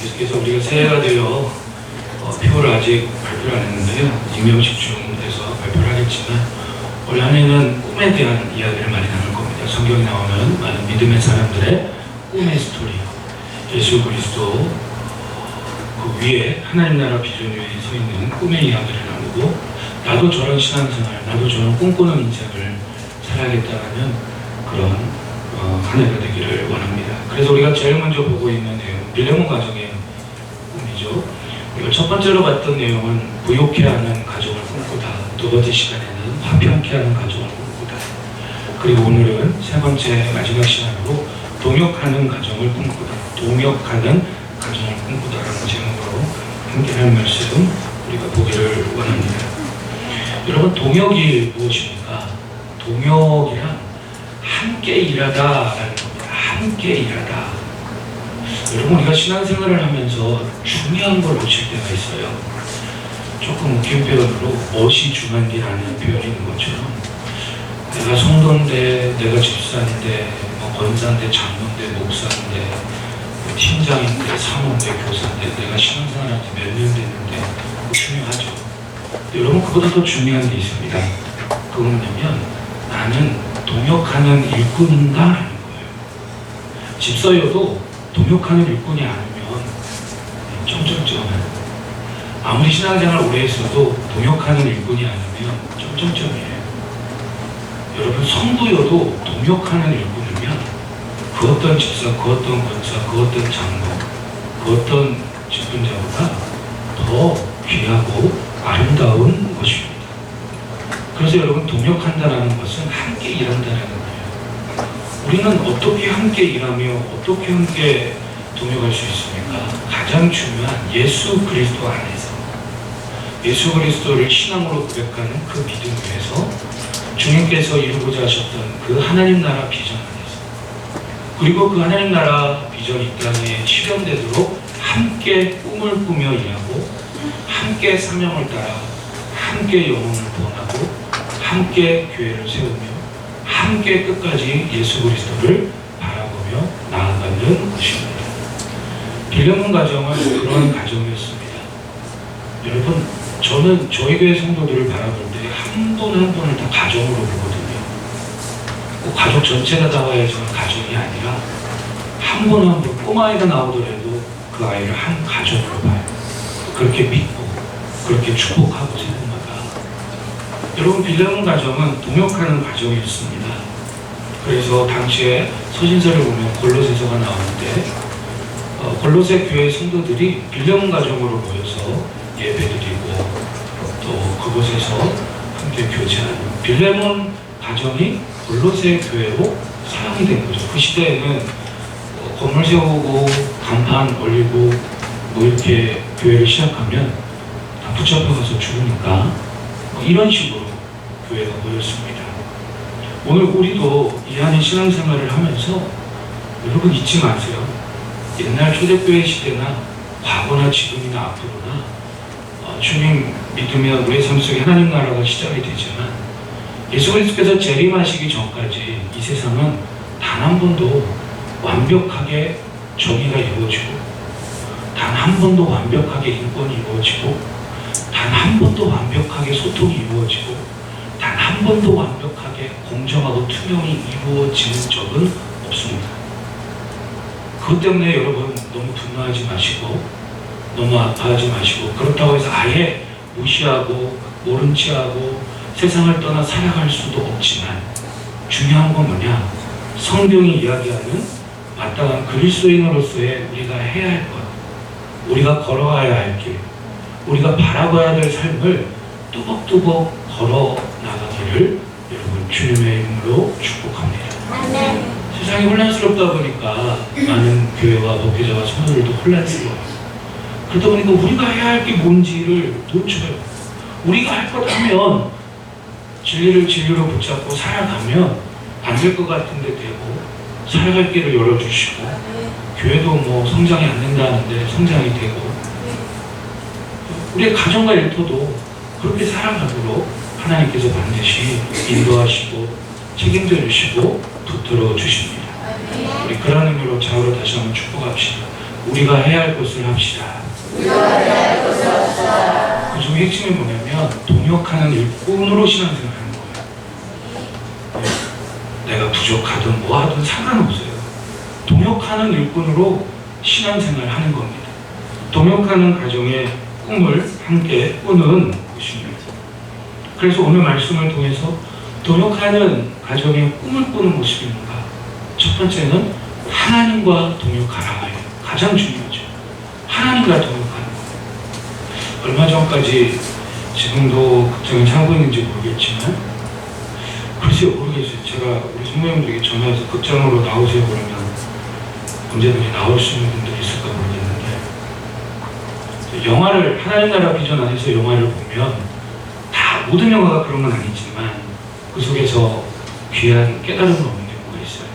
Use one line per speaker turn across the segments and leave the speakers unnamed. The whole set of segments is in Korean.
계속해서 우리가 새해가 되어 표를 아직 발표를 안 했는데요. 임명식중 돼서 발표를 하겠지만 올 한 해는 꿈에 대한 이야기를 많이 나눌 겁니다. 성경에 나오는 많은 믿음의 사람들의 꿈의 스토리, 예수 그리스도 그 위에 하나님 나라 비전 위에 서 있는 꿈의 이야기를 나누고, 나도 저런 신앙생활, 나도 저런 꿈꾸는 인생을 살아야겠다는 그런 한 해가 되기를 원합니다. 그래서 우리가 제일 먼저 보고 있는 내용은 빌레몬 가정의 꿈이죠. 우리가 첫 번째로 봤던 내용은 부욕해 하는 가정을 꿈꾸다, 두 번째 시간에는 화평케 하는 가정을 꿈꾸다, 그리고 오늘은 세 번째 마지막 시간으로 동역하는 가정을 꿈꾸다, 동역하는 가정을 꿈꾸다라는 제목으로 함께하는 말씀 우리가 보기를 원합니다. 여러분, 동역이 무엇입니까? 동역이란 함께 일하다라는 겁니다. 함께 일하다. 여러분, 우리가 신앙생활을 하면서 중요한 걸 놓칠 때가 있어요. 조금 웃긴 표현으로 멋이 중한디라는 표현이 있는 것처럼, 내가 성도인데, 내가 집사인데, 권사인데, 장로인데, 목사인데, 팀장인데, 사모인데, 교사인데, 내가 신앙생활한 지 몇 년 됐는데 중요하죠. 여러분, 그보다 더 중요한 게 있습니다. 그건 뭐냐면 나는 동역하는 일꾼인가라는 거예요. 집사여도 동역하는 일꾼이 아니면 점점점은, 아무리 신앙생활 오래 했어도 동역하는 일꾼이 아니면 점점점이에요. 여러분, 성도여도 동역하는 일꾼이면 그 어떤 집사, 그 어떤 권사, 그 어떤 장로, 그 어떤 직분자보다 더 귀하고 아름다운 것입니다. 그래서 여러분, 동역한다는 것은 함께 일한다는 거예요. 우리는 어떻게 함께 일하며 어떻게 함께 동역할 수 있습니까? 가장 중요한 예수 그리스도 안에서, 예수 그리스도를 신앙으로 고백하는 그 믿음 위에서, 주님께서 이루고자 하셨던 그 하나님 나라 비전 안에서, 그리고 그 하나님 나라 비전이 이 땅에 실현되도록 함께 꿈을 꾸며 일하고, 함께 사명을 따라 함께 영혼을 구원하고, 함께 교회를 세우며, 함께 끝까지 예수 그리스도를 바라보며 나아가는 것입니다. 빌레몬 가정은 그런 가정이었습니다. 여러분, 저는 저희 교회 성도들을 바라볼 때 한 분 한 분을 다 가정으로 보거든요. 꼭 가족 전체가 다 와야지 가정이 아니라 한 분 한 분, 꼬마아이가 나오더라도 그 아이를 한 가족으로 봐요. 그렇게 믿고 그렇게 축복하고 세분마다. 여러분, 빌레몬 가정은 동역하는 가정이었습니다. 그래서 당시에 서신서를 보면 골로새서가 나오는데, 골로새 교회 성도들이 빌레몬 가정으로 모여서 예배드리고 또 그곳에서 함께 교제하는 빌레몬 가정이 골로새 교회로 사용이 된 거죠. 그 시대에는 건물 세우고 간판 올리고 뭐 이렇게 교회를 시작하면 다 붙잡혀가서 죽으니까 이런 식으로 교회가 모였습니다. 오늘 우리도 이 안에 신앙생활을 하면서 여러분, 잊지 마세요. 옛날 초대교회 시대나 과거나 지금이나 앞으로나 주님 믿으면 우리의 삶 속에 하나님 나라가 시작이 되지만, 예수 그리스도께서 재림하시기 전까지 이 세상은 단 한 번도 완벽하게 정의가 이루어지고, 단 한 번도 완벽하게 인권이 이루어지고, 단 한 번도 완벽하게 소통이 이루어지고, 단 한 번도 완벽하게 공정하고 투명이 이루어지는 적은 없습니다. 그것 때문에 여러분, 너무 분노하지 마시고 너무 아파하지 마시고, 그렇다고 해서 아예 무시하고 모른 체하고 세상을 떠나 살아갈 수도 없지만, 중요한 건 뭐냐? 성경이 이야기하는 마땅한 그리스도인으로서의 우리가 해야 할 것, 우리가 걸어가야 할 길, 우리가 바라봐야 될 삶을 뚜벅뚜벅 걸어 나가기를 여러분, 주님의 이름으로 축복합니다. 아멘. 세상이 혼란스럽다 보니까 많은 교회와 목회자와 성도들도 혼란스러워요. 그러다 보니까 우리가 해야 할 게 뭔지를 놓쳐요. 우리가 할 것 하면, 진리를 진리로 붙잡고 살아가면 안 될 것 같은데 되고, 살아갈 길을 열어주시고, 교회도 뭐 성장이 안 된다는데 성장이 되고, 우리의 가정과 일터도 그렇게 살아가도록 하나님께서 반드시 인도하시고 책임져 주시고 붙들어 주십니다. 우리 그런 의미로 좌우로 다시 한번 축복합시다. 우리가 해야 할 것을 합시다. 그 중에 핵심이 뭐냐면 동역하는 일꾼으로 신앙생활 하는 거예요. 내가 부족하든 뭐하든 상관없어요. 동역하는 일꾼으로 신앙생활 하는 겁니다. 동역하는 가정의 꿈을 함께 꾸는 것입니다. 그래서 오늘 말씀을 통해서 동역하는 가정의 꿈을 꾸는 모습이 뭔가? 첫 번째는 하나님과 동역하라. 가장 중요하죠. 하나님과 동역하는 거. 얼마 전까지 지금도 극장에 차고 있는지 모르겠지만, 글쎄요, 모르겠어요. 제가 우리 성도님들에게 전화해서 극장으로 나오세요 그러면 언제든지 나올 수 있는 분들이 있을까 모르겠는데, 영화를 하나님 나라 비전 안에서 영화를 보면 다 모든 영화가 그런 건 아니지만 그 속에서 귀한 깨달음을 얻는 경우가 있어요.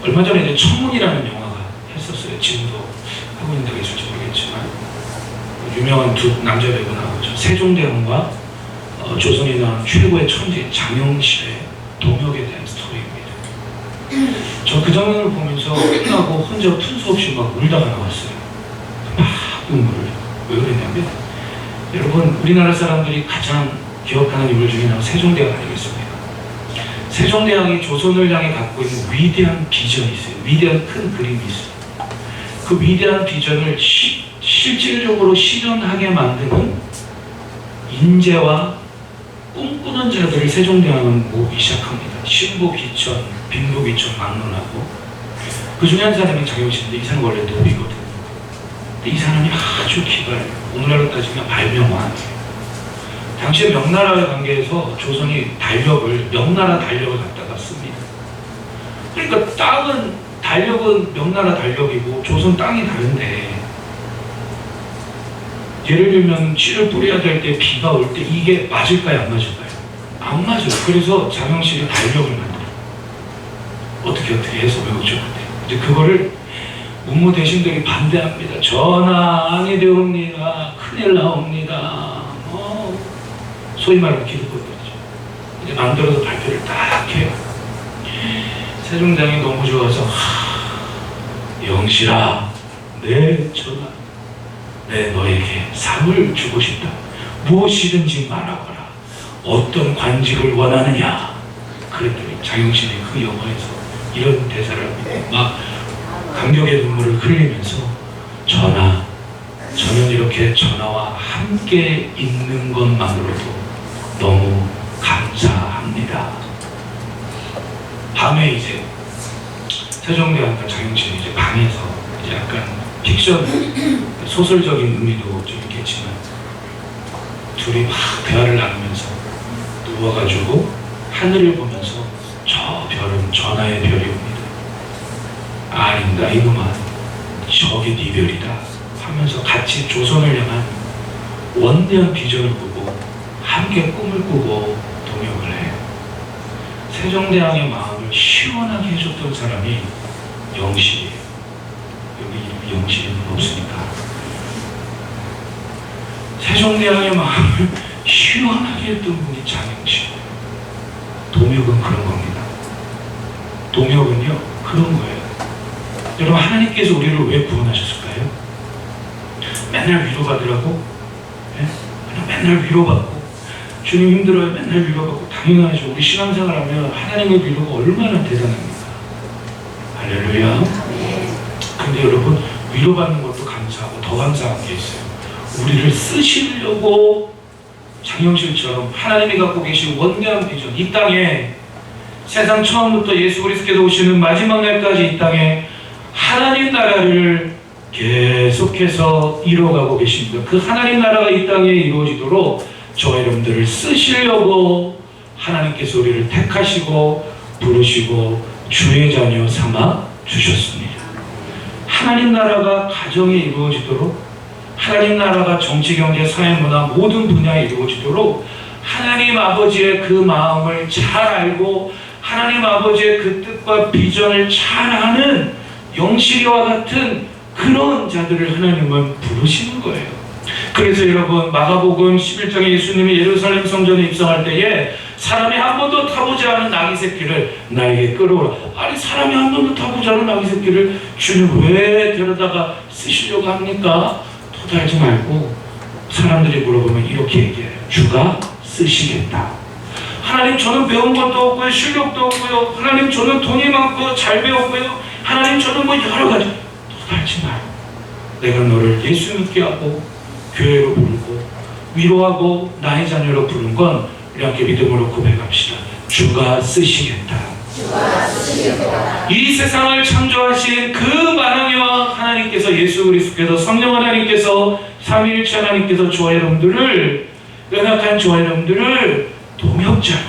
얼마 전에 이제 천문이라는 영화가 했었어요. 지금도 하고 있는 데가 있을지 모르겠지만 유명한 두 남자 배우 나오죠. 세종대왕과 조선에 나온 최고의 천재 장영실의 동역에 대한 스토리입니다. 저 그 장면을 보면서 끝나고 혼자 푼수 없이 막 울다가 나왔어요. 막 눈물을. 왜 그랬냐면 여러분, 우리나라 사람들이 가장 기억하는 인물 중에 하나가 세종대왕 아니겠습니까? 세종대왕이 조선을 향해 갖고 있는 위대한 비전이 있어요. 위대한 큰 그림이 있어요. 그 위대한 비전을 실질적으로 실현하게 만드는 인재와 꿈꾸는 자들을 세종대왕은 모으기 시작합니다. 신부귀천, 빈부귀천 막론하고, 그 중에 한 사람이 장영실인데 이 사람은 원래 노비거든요. 근데 이 사람이 아주 기발해요. 오늘날로 따지면 발명왕이에요. 당시에 명나라의 관계에서 조선이 명나라 달력을 갖다가 씁니다. 그러니까 땅은, 달력은 명나라 달력이고 조선 땅이 다른데, 예를 들면 씨를 뿌려야 될 때 비가 올 때 이게 맞을까요? 안 맞을까요? 안 맞아요. 그래서 장영실이 달력을 만들어요. 어떻게 해서 외우죠. 이제 그거를 문무 대신들이 반대합니다. 전하 아니 되옵니다. 큰일 나옵니다. 소위 말하는 기득권이죠. 이제 만들어서 발표를 딱 해요. 세종대왕이 너무 좋아서 영실아, 내 전하, 내 너에게 상을 주고 싶다. 무엇이든지 말하거라. 어떤 관직을 원하느냐. 그랬더니 장영실이 그 영화에서 이런 대사를 합니다. 막 감격의 눈물을 흘리면서, 전하, 저는 이렇게 전하와 함께 있는 것만으로도 너무 감사합니다. 밤에 이제 세종대왕과 장영실이 이제 방에서 이제 약간 픽션 소설적인 의미도 좀 있겠지만 둘이 막 대화를 나누면서 누워가지고 하늘을 보면서 저 별은 전하의 별이옵니다. 아닌가 이놈아, 저게 네 별이다 하면서 같이 조선을 향한 원대한 비전을 꾸고 함께 꿈을 꾸고 동역을 해요. 세종대왕의 마음을 시원하게 해줬던 사람이 영실이에요. 여기 이름이 영실은 없으니까. 세종대왕의 마음을 시원하게 했던 분이 장영실이에요. 동역은 그런 겁니다. 동역은요, 그런 거예요. 여러분, 하나님께서 우리를 왜 구원하셨을까요? 맨날 위로받으라고? 네? 맨날 위로받고 주님 힘들어요. 맨날 위로받고. 당연하죠. 우리 신앙생활하면 하나님의 위로가 얼마나 대단합니까? 할렐루야. 근데 여러분, 위로받는 것도 감사하고 더 감사한 게 있어요. 우리를 쓰시려고 장영실처럼 하나님이 갖고 계신 원대한 비전, 이 땅에 세상 처음부터 예수 그리스도께서 오시는 마지막 날까지 이 땅에 하나님 나라를 계속해서 이루어가고 계십니다. 그 하나님 나라가 이 땅에 이루어지도록 저와 여러분들을 쓰시려고 하나님께서 우리를 택하시고 부르시고 주의 자녀 삼아 주셨습니다. 하나님 나라가 가정에 이루어지도록, 하나님 나라가 정치, 경제, 사회, 문화 모든 분야에 이루어지도록 하나님 아버지의 그 마음을 잘 알고 하나님 아버지의 그 뜻과 비전을 잘 아는 영실이와 같은 그런 자들을 하나님은 부르시는 거예요. 그래서 여러분, 마가복음 11장에 예수님이 예루살렘 성전에 입성할 때에 사람이 한 번도 타보지 않은 아기 새끼를 나에게 끌어오라. 아니 사람이 한 번도 타보지 않은 아기 새끼를 주님 왜 데려다가 쓰시려고 합니까? 토달지 말고 사람들이 물어보면 이렇게 얘기해요. 주가 쓰시겠다. 하나님 저는 배운 것도 없고요, 실력도 없고요, 하나님 저는 돈이 많고요, 잘 배웠고요, 하나님 저는 뭐 여러 가지. 토달지 말고 내가 너를 예수 믿게 하고 교회로 부르고 위로하고 나의 자녀로 부른 건 우리 함께 믿음으로 고백합시다. 주가 쓰시겠다.
주가 쓰시겠다.
이 세상을 창조하신 그 만왕의 하나님께서, 예수 그리스도께서, 성령 하나님께서, 삼위일체 하나님께서 저와 여러분들을, 연약한 저와 여러분들을 동역자로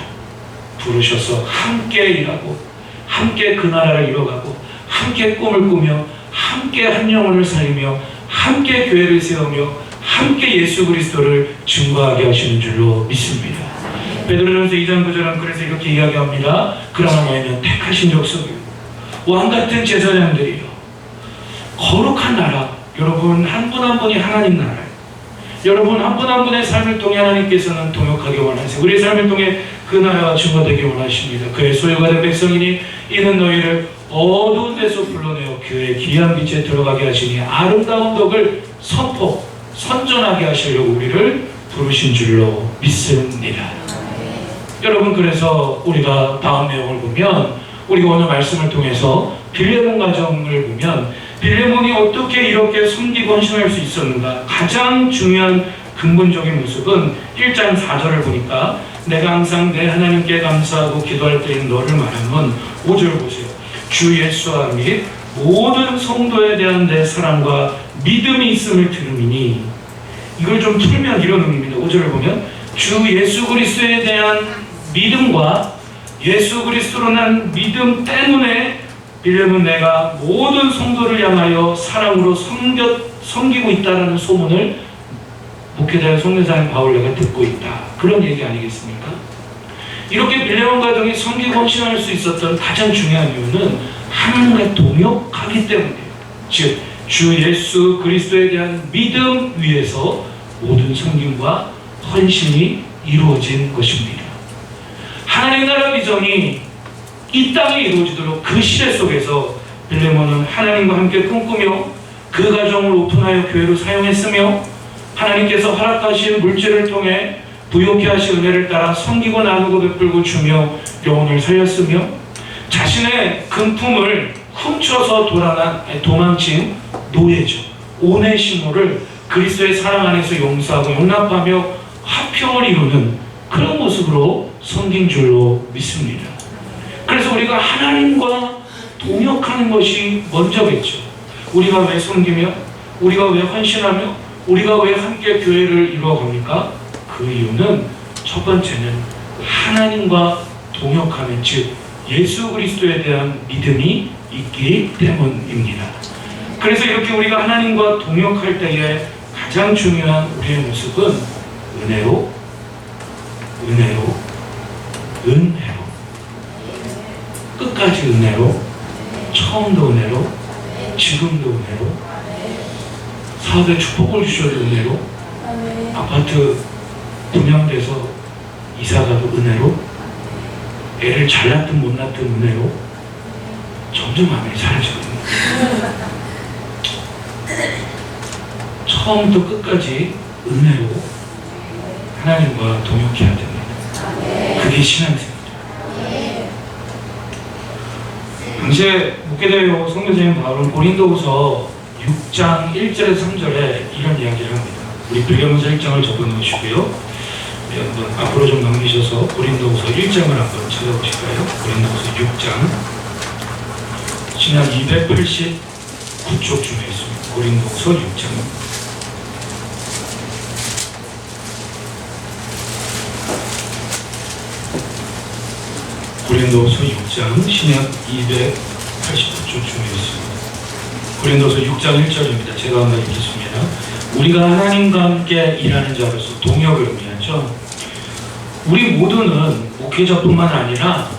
부르셔서 함께 일하고 함께 그 나라를 이뤄가고 함께 꿈을 꾸며 함께 한 영혼을 살리며 함께 교회를 세우며 함께 예수 그리스도를 증거하게 하시는 줄로 믿습니다. 베드로전서 2장 9절은 그래서 이렇게 이야기합니다. 그러나 너희는 택하신 족속이요 왕같은 제사장들이요 거룩한 나라. 여러분 한 분 한 분이 하나님 나라예요. 여러분 한 분 한 분의 삶을 통해 하나님께서는 동역하기 원하세요. 우리의 삶을 통해 그 나라가 증거되기 원하십니다. 그의 소유가 된 백성이니 이는 너희를 어두운 데서 불러내어 그의 귀한 빛에 들어가게 하시니 아름다운 덕을 선전하게 하시려고 우리를 부르신 줄로 믿습니다. 여러분 그래서 우리가 다음 내용을 보면, 우리가 오늘 말씀을 통해서 빌레몬 가정을 보면 빌레몬이 어떻게 이렇게 섬기고 헌신할 수 있었는가? 가장 중요한 근본적인 모습은 1장 4절을 보니까 내가 항상 내 하나님께 감사하고 기도할 때인 너를 말하면 5절 보세요. 주 예수와 및 모든 성도에 대한 내 사랑과 믿음이 있음을 들음이니, 이걸 좀 풀면 이런 의미입니다. 5절을 보면 주 예수 그리스도에 대한 믿음과 예수 그리스도로 난 믿음 때문에 빌레몬은 내가 모든 성도를 향하여 사랑으로 섬기고 있다는 소문을 목회자의 송교사인 바울레가 듣고 있다. 그런 얘기 아니겠습니까? 이렇게 빌레몬 가정이 섬기고 헌신할 수 있었던 가장 중요한 이유는 하나님과 동역하기 때문이에요. 즉 주 예수 그리스도에 대한 믿음 위에서 모든 섬김과 헌신이 이루어진 것입니다. 하나님 나라 비전이 이 땅에 이루어지도록 그 시대 속에서 빌레몬은 하나님과 함께 꿈꾸며 그 가정을 오픈하여 교회로 사용했으며, 하나님께서 허락하신 물질을 통해 부욕케 하신 은혜를 따라 섬기고 나누고 베풀고 주며 영혼을 살렸으며, 자신의 금품을 훔쳐서 도망친 노예죠. 오네시모를 그리스도의 사랑 안에서 용서하고 용납하며 화평을 이루는 그런 모습으로 섬긴 줄로 믿습니다. 그래서 우리가 하나님과 동역하는 것이 먼저겠죠. 우리가 왜 섬기며, 우리가 왜 헌신하며, 우리가 왜 함께 교회를 이루어갑니까? 그 이유는 첫 번째는 하나님과 동역하는, 즉 예수 그리스도에 대한 믿음이 있기 때문입니다. 그래서 이렇게 우리가 하나님과 동역할 때에 가장 중요한 우리의 모습은 은혜로 끝까지 은혜로, 처음도 은혜로, 지금도 은혜로, 사업에 축복을 주셔도 은혜로, 아파트 분양돼서 이사가도 은혜로, 애를 잘 낳든 못 낳든 은혜로, 점점 마음이 사라지거든요. 처음부터 끝까지 은혜로 하나님과 동역해야 됩니다. 그게 신앙생활입니다. 당시에 목회대요 선교사님 바울은 고린도후서 6장 1절에서 3절에 이런 이야기를 합니다. 우리 빌레몬서 1장을 적어놓으시고요. 한번 앞으로 좀 넘기셔서 고린도후서 1장을 한번 찾아보실까요? 고린도후서 6장 신약 289쪽 중에 있습니다. 고린도후서 6장 고린도후서 6장 신약 289쪽 중에 있습니다. 고린도후서 6장 1절입니다. 제가 한번 읽겠습니다. 우리가 하나님과 함께 일하는 자로서 동역을 의미하죠. 우리 모두는 목회자뿐만 아니라,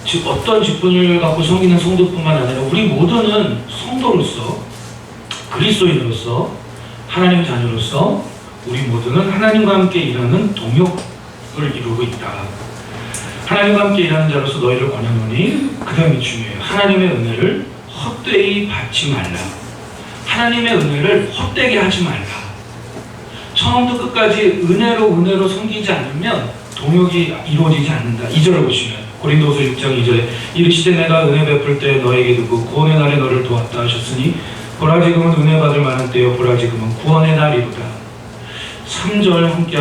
즉 어떤 직분을 갖고 섬기는 성도뿐만 아니라 우리 모두는 성도로서, 그리스도인으로서, 하나님 자녀로서 우리 모두는 하나님과 함께 일하는 동역을 이루고 있다. 하나님과 함께 일하는 자로서 너희를 권하노니, 그 다음이 중요해요. 하나님의 은혜를 헛되이 받지 말라. 하나님의 은혜를 헛되게 하지 말라. 처음부터 끝까지 은혜로 섬기지 않으면 동역이 이루어지지 않는다. 2절을 보시면 고린도후서 6장 2절에 이르시되 내가 은혜 베풀 때 너에게 두고 구원의 날에 너를 도왔다 하셨으니 보라 지금은 은혜 받을 만한 때요 보라 지금은 구원의 날이로다. 3절 함께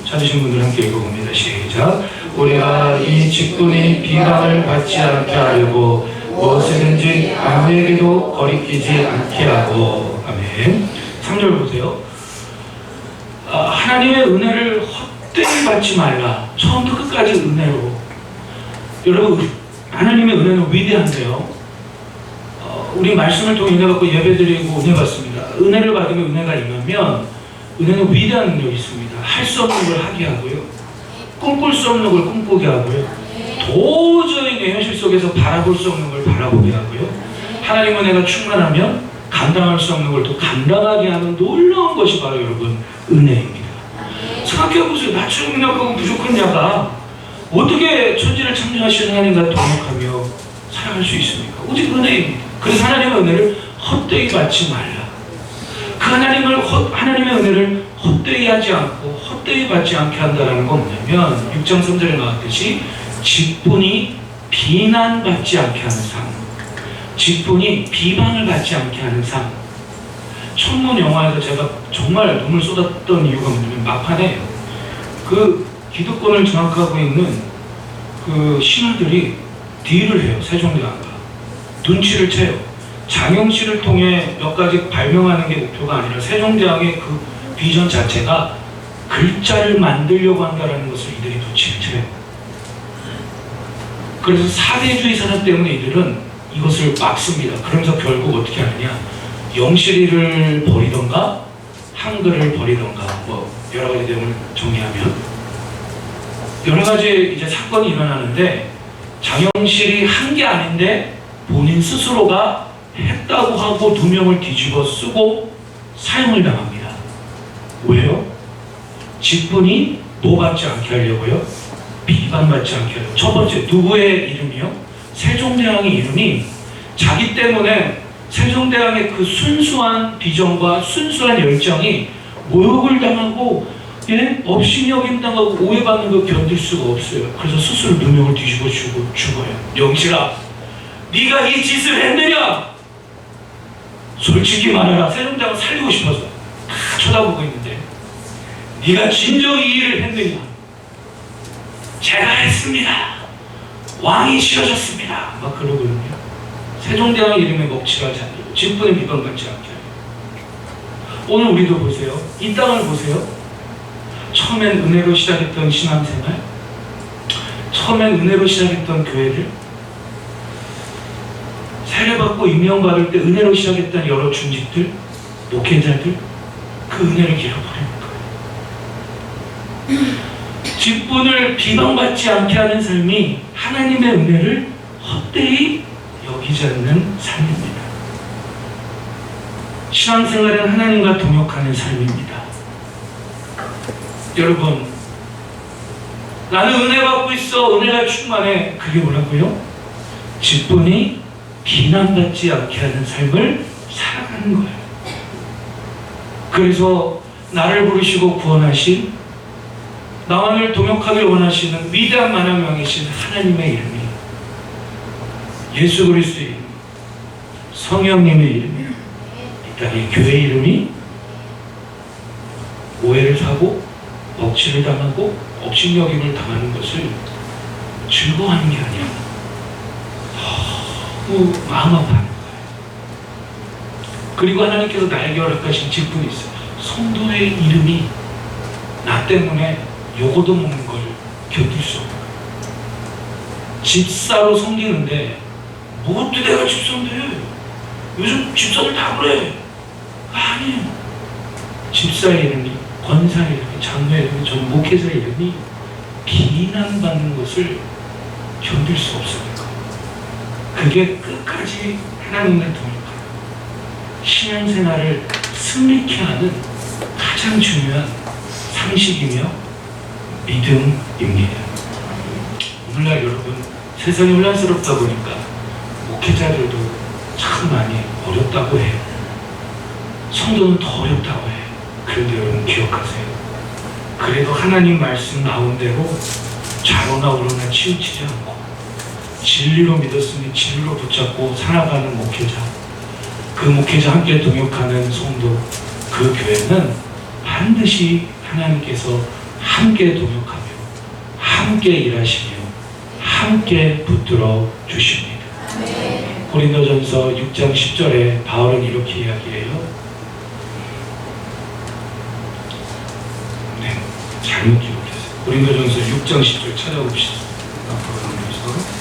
찾으신 분들 함께 읽어봅니다. 시작. 우리가 이 직분이 비방을 받지 않게 하려고 무엇이든지 아무에게도 거리끼지 않게 하고. 아멘. 3절 보세요. 하나님의 은혜를 헛되이 받지 말라. 처음부터 끝까지 은혜로. 여러분, 하나님의 은혜는 위대한데요. 우리 말씀을 통해 은혜 받고 예배 드리고 은혜 받습니다. 은혜를 받으면 은혜가 임하면 은혜는 위대한 능력이 있습니다. 할 수 없는 걸 하게 하고요. 꿈꿀 수 없는 걸 꿈꾸게 하고요. 도저히 내 현실 속에서 바라볼 수 없는 걸 바라보게 하고요. 하나님 은혜가 충만하면 감당할 수 없는 걸 또 감당하게 하는 놀라운 것이 바로 여러분 은혜입니다. 생각해보세요. 나처럼 약하고 부족한 자가 어떻게 천지를 창조하신 하나님과 동역하며 살아갈 수 있습니까? 오직 은혜입니다. 그래서 하나님의 은혜를 헛되이 받지 말라. 그 하나님의 은혜를 헛되이 하지 않고 헛되이 받지 않게 한다는 건 뭐냐면 6장 3절에 나왔듯이 직분이 비난받지 않게 하는 삶, 직분이 비방을 받지 않게 하는 삶. 천문 영화에서 제가 정말 눈물 쏟았던 이유가 뭐냐면 막판에 그 기득권을 장악하고 있는 그 신하들이 딜을 해요. 세종대왕과 눈치를 채요. 장영실을 통해 몇 가지 발명하는 게 목표가 아니라 세종대왕의 그 비전 자체가 글자를 만들려고 한다는 것을 이들이 눈치를 채요. 그래서 사대주의 사상 때문에 이들은 이것을 막습니다. 그러면서 결국 어떻게 하느냐, 영실이를 버리던가 한글을 버리던가 뭐 여러 가지 내용을 정리하면 여러 가지 이제 사건이 일어나는데 장영실이 한 게 아닌데 본인 스스로가 했다고 하고 2명을 뒤집어 쓰고 사형을 당합니다. 왜요? 직분이 뭐 받지 않게 하려고요? 비방받지 않게 하려고. 첫 번째, 누구의 이름이요? 세종대왕의 이름이 자기 때문에 세종대왕의 그 순수한 비전과 순수한 열정이 모욕을 당하고 업신여김 당하고 오해받는 거 견딜 수가 없어요. 그래서 스스로 2명을 뒤집어 죽어요. 영실아, 네가 이 짓을 했느냐? 솔직히 말해라. 세종대왕을 살리고 싶어서 다 쳐다보고 있는데 네가 진정 이 일을 했느냐? 제가 했습니다. 왕이 싫어졌습니다. 막 그러거든요. 세종대왕 이름에 먹칠하지 않고 직분에 비방받지 않게 하고. 오늘 우리도 보세요. 이 땅을 보세요. 처음엔 은혜로 시작했던 신앙생활, 처음엔 은혜로 시작했던 교회들, 세례받고 임명받을 때 은혜로 시작했던 여러 중직들, 목회자들, 그 은혜를 잃어버리는 거예요. 직분을 비방받지 않게 하는 삶이 하나님의 은혜를 헛되이 여기지 않는 삶입니다. 신앙생활은 하나님과 동역하는 삶입니다. 여러분, 나는 은혜 받고 있어, 은혜가 충만해. 그게 뭐라고요? 직분이 비난받지 않게 하는 삶을 살아가는 거예요. 그래서 나를 부르시고 구원하신, 나와 늘 동역하길 원하시는 위대한 만왕왕이신 하나님의 이름이, 예수 그리스도의 이름, 성령님의 이름이, 이 땅의 교회 이름이 오해를 사고 억지를 당하고 업신여김을 당하는 것을 즐거워하는 게 아니라 너무 마음 아파하는 거예요. 그리고 하나님께서 나에게 허락하신 직분이 있어요. 성도의 이름이 나 때문에 요거도 먹는 걸 견딜 수 없는 거예요. 집사로 섬기는데 뭐도 내가 집사인데 요즘 집사들 다 그래. 아니에요. 집사의 이름이, 권사의 이름이, 장로의 이름이, 전 목회자의 이름이 비난받는 것을 견딜 수 없으니까. 그게 끝까지 하나님을 동역하는 신앙생활을 승리케 하는 가장 중요한 상식이며 믿음입니다. 오늘날 여러분 세상이 혼란스럽다 보니까 목회자들도 참 많이 어렵다고 해요. 성도는 더 어렵다고 해요. 그런데 여러분 기억하세요. 그래도 하나님 말씀 나온 대로 좌로나 우로나 치우치지 않고 진리로 믿었으니 진리로 붙잡고 살아가는 목회자, 그 목회자 함께 동역하는 성도, 그 교회는 반드시 하나님께서 함께 동역하며 함께 일하시며 함께 붙들어 주십니다. 고린도전서 6장 10절에 바울은 이렇게 이야기해요. 네, 잘못 기록했어요. 고린도전서 6장 10절 찾아봅시다. 앞으로 넘겨서.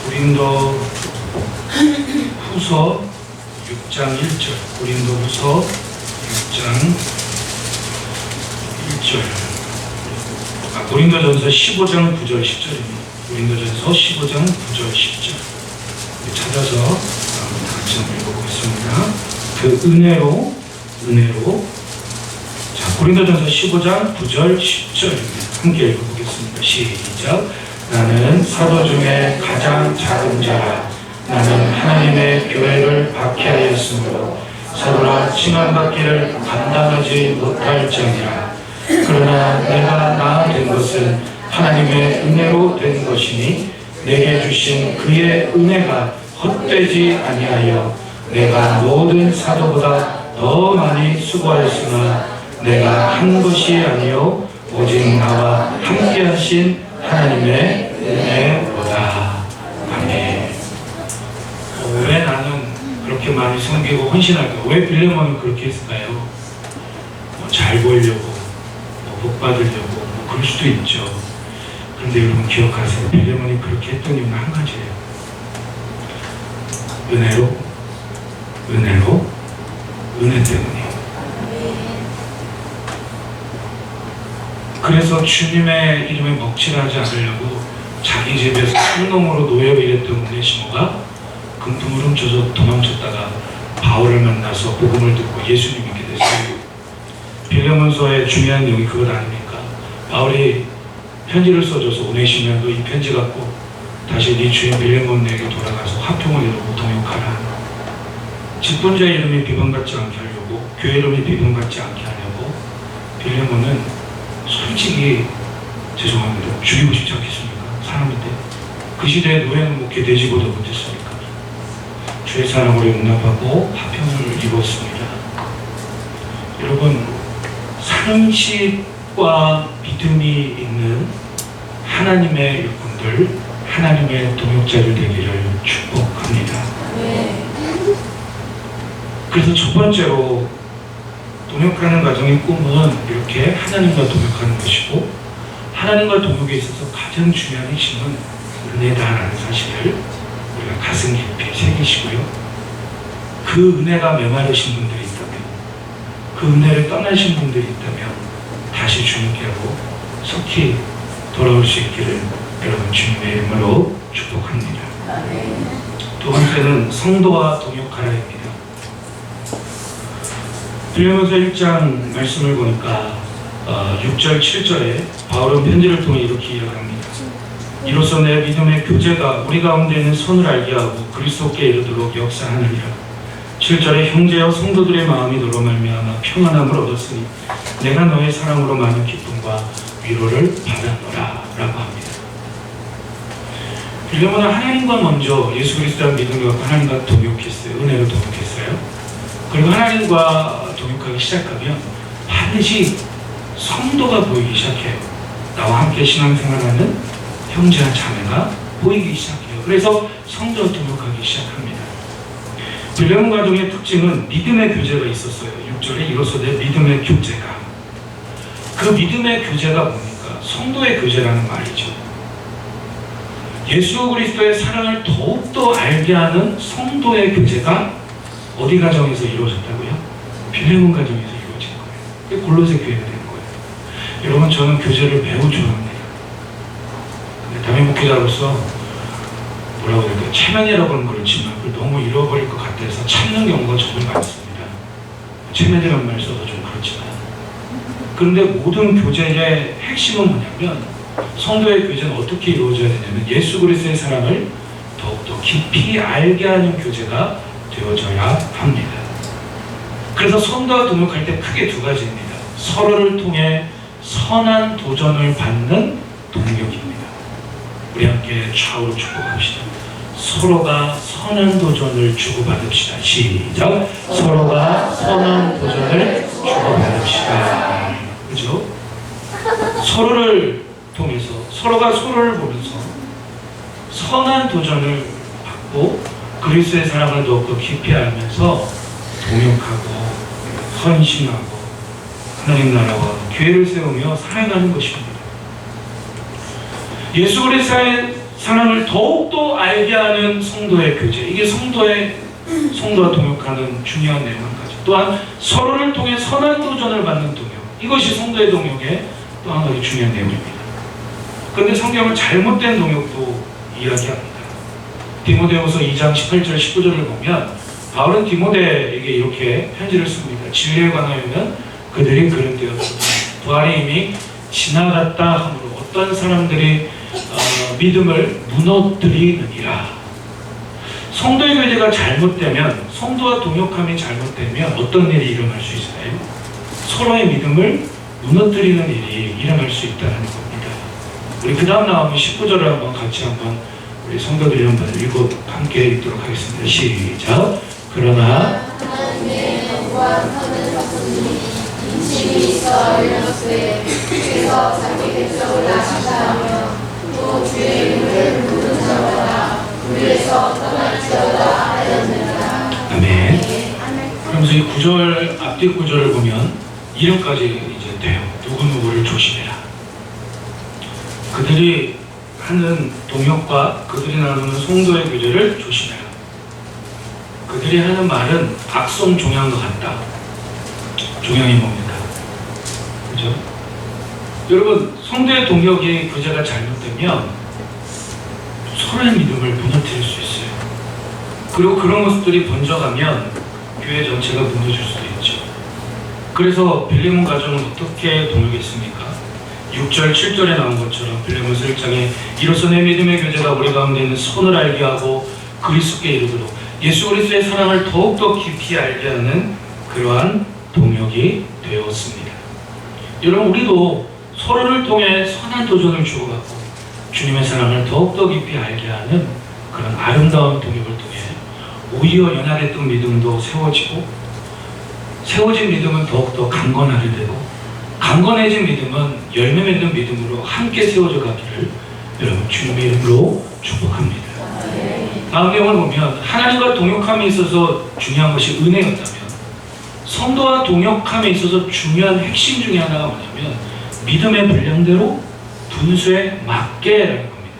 고린도 후서 6장 1절, 고린도 후서 6장 1절, 고린도전서 15장 9절 10절입니다. 고린도전서 15장 9절 10절 찾아서 다 같이 한번 읽어보겠습니다. 그 은혜로 자, 고린도전서 15장 9절 10절입니다. 함께 읽어보겠습니다. 시작. 나는 사도 중에 가장 작은 자라. 나는 하나님의 교회를 박해하였으므로 사도라 칭함받기를 감당하지 못할 정이라. 그러나 내가 나 된 것은 하나님의 은혜로 된 것이니 내게 주신 그의 은혜가 헛되지 아니하여 내가 모든 사도보다 더 많이 수고하였으나 내가 한 것이 아니요 오직 나와 함께 하신 하나님의 은혜로다. 아멘. 왜 나는 그렇게 많이 섬기고 헌신할까? 왜 빌레몬은 그렇게 했을까요? 잘 보이려고, 복 받으려고, 그럴 수도 있죠. 그런데 여러분 기억하세요. 빌레몬이 그렇게 했던 이유는 한 가지예요. 은혜 때문이에요. 그래서 주님의 이름에 먹칠하지 않으려고 자기 집에서 성놈으로 노예로 일했던 오네시모가 금품을 훔쳐서 도망쳤다가 바울을 만나서 복음을 듣고 예수님 믿게 됐어요. 빌레몬서의 중요한 내용이 그것 아닙니까? 바울이 편지를 써줘서 오네시모도 이 편지 갖고 다시 네 주인 빌레몬에게 돌아가서 화평을 이루고 동역하라. 직분자의 이름이 비방받지 않게 하려고, 교회 이름이 비방받지 않게 하려고 빌레몬은 솔직히 죄송합니다. 죽이고 싶지 않겠습니까? 사람인데 그 시대에 노예는 뭐 개돼지보다 못했으니까 주의 사랑으로 용납하고 화평을 이루었습니다. 여러분, 상식과 믿음이 있는 하나님의 일꾼들, 하나님의 동역자들 되기를 축복합니다. 그래서 첫 번째로 동역하는 과정의 꿈은 이렇게 하나님과 동역하는 것이고, 하나님과 동역에 있어서 가장 중요한 핵심은 은혜다라는 사실을 우리가 가슴 깊이 새기시고요. 그 은혜가 메마르신 분들이 있다면, 그 은혜를 떠나신 분들이 있다면 다시 주님께로 속히 돌아올 수 있기를 여러분 주님의 이름으로 축복합니다. 두 번째는 성도와 동역하라입니다. 빌레몬서 1장 말씀을 보니까 6절 7절에 바울은 편지를 통해 이렇게 이야기합니다. 이로써 내 믿음의 교제가 우리 가운데 있는 선을 알게 하고 그리스도께 이르도록 역사하느니라. 7절에 형제여 성도들의 마음이 너로 말미암아 평안함을 얻었으니 내가 너의 사랑으로 많은 기쁨과 위로를 받았노라 라고 합니다. 빌레몬은 하나님과 먼저 예수 그리스도의 믿음을 갖고 하나님과 동역했어요. 은혜로 동역했어요. 그리고 하나님과 동역하기 시작하면 반드시 성도가 보이기 시작해요. 나와 함께 신앙생활하는 형제와 자매가 보이기 시작해요. 그래서 성도와 동역하기 시작합니다. 빌레몬 가족의 특징은 믿음의 교제가 있었어요. 6절에 이로써 내 믿음의 교제가, 그 믿음의 교제가 뭡니까? 성도의 교제라는 말이죠. 예수 그리스도의 사랑을 더욱더 알게 하는 성도의 교제가 어디 가정에서 이루어졌다고요? 빌레몬 가정에서 이루어진 거예요. 그게 골로새 교회가 된 거예요. 여러분, 저는 교제를 매우 좋아합니다. 근데 담임 목회자로서 뭐라고 해야 될까요? 체면이라고 하는 그렇지만 너무 잃어버릴 것 같아서 참는 경우가 정말 많습니다. 체면이라는 말 써도 좀 그렇지만, 그런데 모든 교제의 핵심은 뭐냐면, 성도의 교제는 어떻게 이루어져야 되냐면 예수 그리스도의 사랑을 더욱더 깊이 알게 하는 교제가 되어져야 합니다. 그래서 성도와 동역할 때 크게 두 가지입니다. 서로를 통해 선한 도전을 받는 동역입니다. 우리 함께 좌우로 축복합시다. 서로가 선한 도전을 주고받읍시다. 시작. 서로가 선한 도전을 주고받읍시다. 그죠? 서로를 통해서, 서로가 서로를 보면서 선한 도전을 받고 그리스도의 사랑을 더욱더 깊이 알면서 동역하고 헌신하고 하나님 나라와 교회를 세우며 살아가는 것입니다. 예수 그리스도의 사랑을 더욱더 알게 하는 성도의 교제, 이게 성도와 동역하는 중요한 내용 한 가지. 또한 서로를 통해 선한 도전을 받는 동역, 이것이 성도의 동역의 또 한 가지 중요한 내용입니다. 그런데 성경은 잘못된 동역도 이야기합니다. 디모데후서 2장 18절 19절을 보면 바울은 디모데에게 이렇게 편지를 씁니다. 진리에 관하여는 그들이 그런 되었으니 부활이 이미 지나갔다 하므로 어떤 사람들이 믿음을 무너뜨리느니라. 성도의 교제가 잘못되면, 성도와 동역함이 잘못되면 어떤 일이 일어날 수 있을까요? 서로의 믿음을 무너뜨리는 일이 일어날 수 있다는 겁니다. 우리 그 다음 나오는 19절을 한번 같이 우리 성도들이 한번 함께 읽도록 하겠습니다. 시작. 그러나
하나님의 영광하는 것은 인심이 있어 이르노되 주께서 자기 백성을 아시사하며 또 주의 이름을 부르는 자마다 우리에서 떠날지어다 하였느니라.
아멘. 그러면서 이 구절, 앞뒤 구절을 보면 이름까지 이제 돼요. 누구누구를 조심해라. 그들이 하는 동역과 그들이 나누는 성도의 교제를 조심해라. 그들이 하는 말은 악성 종양과 같다. 종양이 뭡니까? 그죠? 여러분, 성도의 동역의 교제가 잘못되면 서로의 믿음을 무너뜨릴 수 있어요. 그리고 그런 모습들이 번져가면 교회 전체가 무너질 수도 있죠. 그래서 빌레몬 가정은 어떻게 동역했습니까? 6절, 7절에 나온 것처럼 빌레몬서 1장에 이로써 내 믿음의 교제가 우리 가운데 있는 선을 알게 하고 그리스도께 이르도록 예수 그리스도의 사랑을 더욱더 깊이 알게 하는 그러한 동역이 되었습니다. 여러분, 우리도 서로를 통해 선한 도전을 주고받고 주님의 사랑을 더욱더 깊이 알게 하는 그런 아름다운 동역을 통해 오히려 연약했던 믿음도 세워진 믿음은 더욱더 강건하게 되고 강건해진 믿음은 열매 맺는 믿음으로 함께 세워져 가기를 여러분 주님의 이름으로 축복합니다. 다음 내용을 보면 하나님과 동역함에 있어서 중요한 것이 은혜였다면 성도와 동역함에 있어서 중요한 핵심 중에 하나가 뭐냐면 믿음의 분량대로 분수에 맞게라는 겁니다.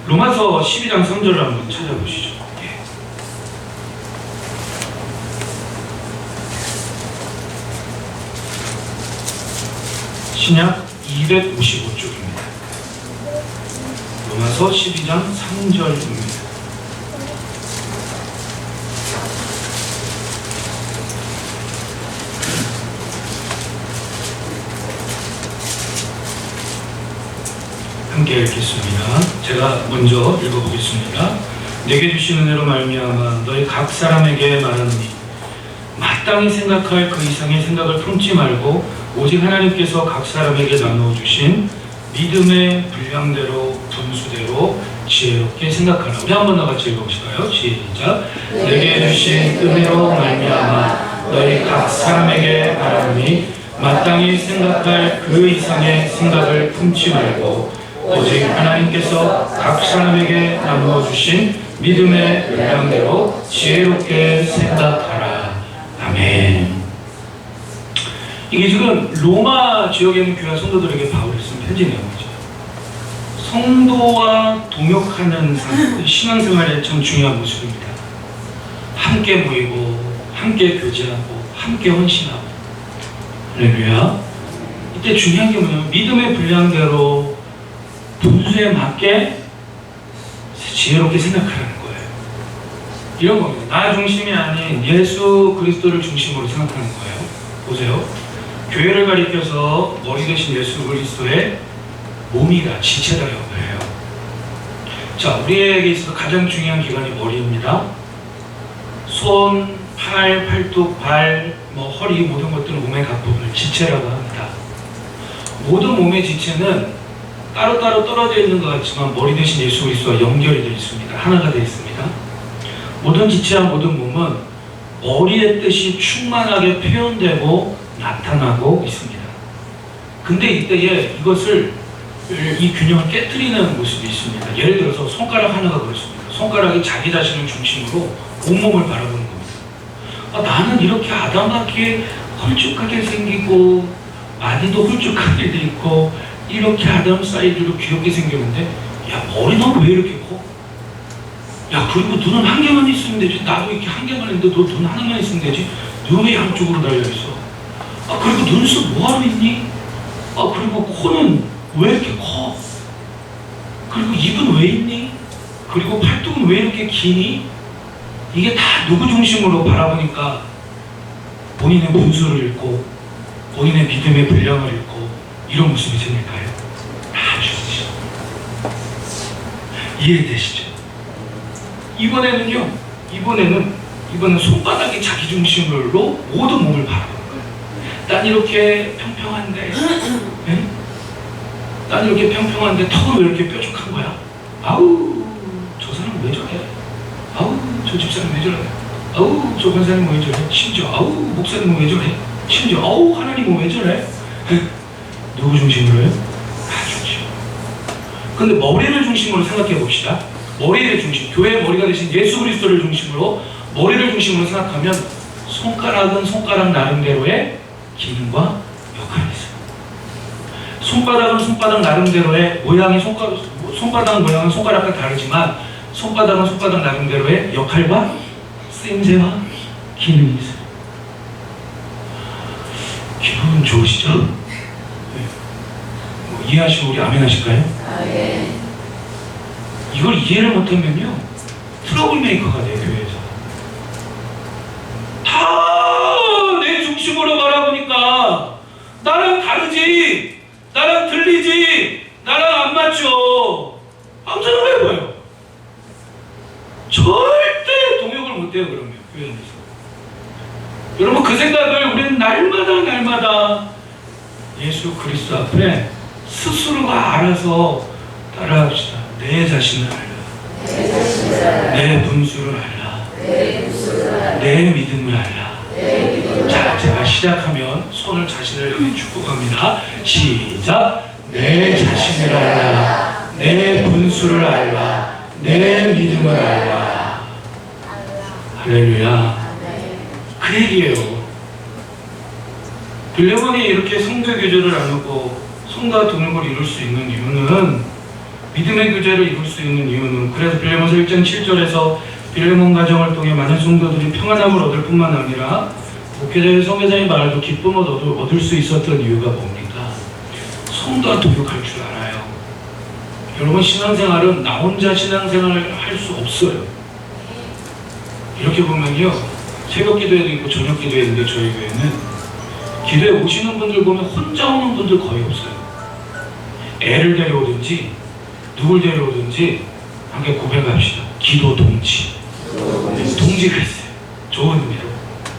로마서 12장 3절을 한번 찾아보시죠. 신약 255쪽입니다. 로마서 12장 3절입니다. 함께 읽겠습니다. 제가 먼저 읽어보겠습니다. 내게 주신 은혜로 말미암아 너희 각 사람에게 말하노니 마땅히 생각할 그 이상의 생각을 품지 말고 오직 하나님께서 각 사람에게 나누어 주신 믿음의 분량대로 분수대로 지혜롭게 생각하라. 우리 한번 더 같이 읽어보실까요? 시작. 내게 주신 은혜로 말미암아 너희 각 사람에게 말하노니 마땅히 생각할 그 이상의 생각을 품지 말고 오직 하나님께서 각 사람에게 나누어 주신 믿음의 분량대로 지혜롭게 생각하라. 아멘. 이게 지금 로마 지역에 있는 교회 성도들에게 바울이 쓴 편지 내용이죠. 성도와 동역하는 신앙생활에 참 중요한 모습입니다. 함께 모이고 함께 교제하고 함께 헌신하고. 할렐루야. 이때 중요한 게 뭐냐면 믿음의 분량대로 분수에 맞게 지혜롭게 생각하라는 거예요. 이런 겁니다. 나 중심이 아닌 예수 그리스도를 중심으로 생각하는 거예요. 보세요. 교회를 가리켜서 머리 대신 예수 그리스도의 몸이다, 지체다라고 해요. 자, 우리에게 있어서 가장 중요한 기관이 머리입니다. 손, 팔, 팔뚝, 발, 허리 모든 것들은 몸의 각 부분을 지체라고 합니다. 모든 몸의 지체는 따로따로 떨어져 있는 것 같지만 머리 대신 예수 그리스도와 연결이 되어 있습니다. 하나가 되어 있습니다. 모든 지체와 모든 몸은 머리의 뜻이 충만하게 표현되고 나타나고 있습니다. 근데 이때에 이 균형을 깨뜨리는 모습이 있습니다. 예를 들어서 손가락 하나가 그렇습니다. 손가락이 자기 자신을 중심으로 온몸을 바라보는 겁니다. 나는 이렇게 아담하게 홀쭉하게 생기고 마디도 홀쭉하게 돼 있고 이렇게 아담 사이즈로 귀엽게 생겼는데 야, 머리는 왜 이렇게 커? 야, 그리고 눈은 한 개만 있으면 되지. 나도 이렇게 한 개만 있는데 너 눈 하나만 있으면 되지. 눈 왜 양쪽으로 달려있어? 그리고 눈썹 뭐하러 있니? 그리고 코는 왜 이렇게 커? 그리고 입은 왜 있니? 그리고 팔뚝은 왜 이렇게 기니? 이게 다 누구 중심으로 바라보니까 본인의 분수를 잃고 본인의 믿음의 분량을 잃고 이런 모습이 생길까요? 아시죠? 이해되시죠? 이번에는 손바닥이 자기 중심으로 모든 몸을 바라보는 거예요. 난 이렇게 평평한데, 네? 난 이렇게 평평한데 턱은 왜 이렇게 뾰족한 거야? 아우, 저 사람 왜 저래? 아우, 저 집사람 왜 저래? 아우, 저 권사님은 왜 저래? 심지어 아우, 목사님은 왜 저래? 심지어 아우, 하나님은 왜 저래? 누구 중심으로요? 나 중심. 근데 머리를 중심으로 생각해 봅시다. 머리를 중심, 교회의 머리가 되신 예수 그리스도를 중심으로 머리를 중심으로 생각하면 손가락은 손가락 나름대로의 기능과 역할이 있어요. 손바닥은 손바닥 나름대로의 모양이 손바닥 모양은 손가락과 다르지만 손바닥은 손바닥 나름대로의 역할과 쓰임새와 기능이 있어요. 기분 좋으시죠? 네. 이해하시고 우리 아멘 하실까요?
아멘.
이걸 이해를 못하면요 트러블 메이커가 돼요. 교회에서 다 내 중심으로 바라보니까 나랑 다르지, 나랑 들리지, 나랑 안 맞죠. 아무튼 왜 보여? 절대 동역을 못해요. 그러면 교회 안에서 여러분 그 생각을 우리는 날마다 예수 그리스도 앞에 스스로가 알아서 따라합시다. 내 자신을 알라, 내 분수를 알라, 내 믿음을 알라. 자, 제가 시작하면 손을 자신을 향해 축복합니다. 시작. 내 자신을 알라, 내 분수를 알라, 내 믿음을 알라. 할렐루야. 그 얘기예요. 빌레몬이 이렇게 성교 교제를 나누고 성과 동역을 이룰 수 있는 이유는, 믿음의 교제를 이룰 수 있는 이유는, 그래서 빌레몬서 1장 7절에서 빌레몬 가정을 통해 많은 성도들이 평안함을 얻을 뿐만 아니라 목회자의 성회자의 말도 기쁨을 얻을 수 있었던 이유가 뭡니까? 성도와 동역할 줄 알아요. 여러분, 신앙생활은 나 혼자 신앙생활을 할 수 없어요. 이렇게 보면요, 새벽 기도회도 있고 저녁 기도회도 있는데 저희 교회는 기도에 오시는 분들 보면 혼자 오는 분들 거의 없어요. 애를 데려오든지 누굴 데려오든지 함께 고백합시다. 기도 동지. 동지가 있어요. 좋은 의미로.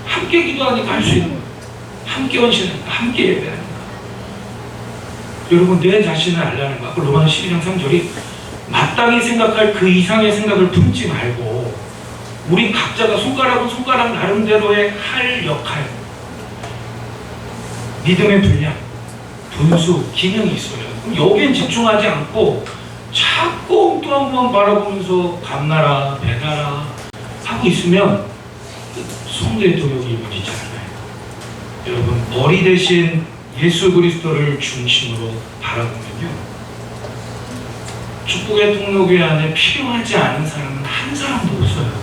함께 기도하니까 할 수 있는 거예요. 함께 헌신하니까, 함께 예배하니까. 여러분, 내 자신을 알라는 거. 아까 로마서 12장 3절이 마땅히 생각할 그 이상의 생각을 품지 말고, 우리 각자가 손가락은 손가락 나름대로의 할 역할, 믿음의 분량, 분수, 기능이 있어요. 그럼 여기엔 집중하지 않고 자꾸 엉뚱한 바라보면서 감나라, 배나라 하고 있으면 성도의 동역이 이루어지지 않아요. 여러분, 머리 대신 예수 그리스도를 중심으로 바라보면요, 축복의 통로교회 안에 필요하지 않은 사람은 한 사람도 없어요.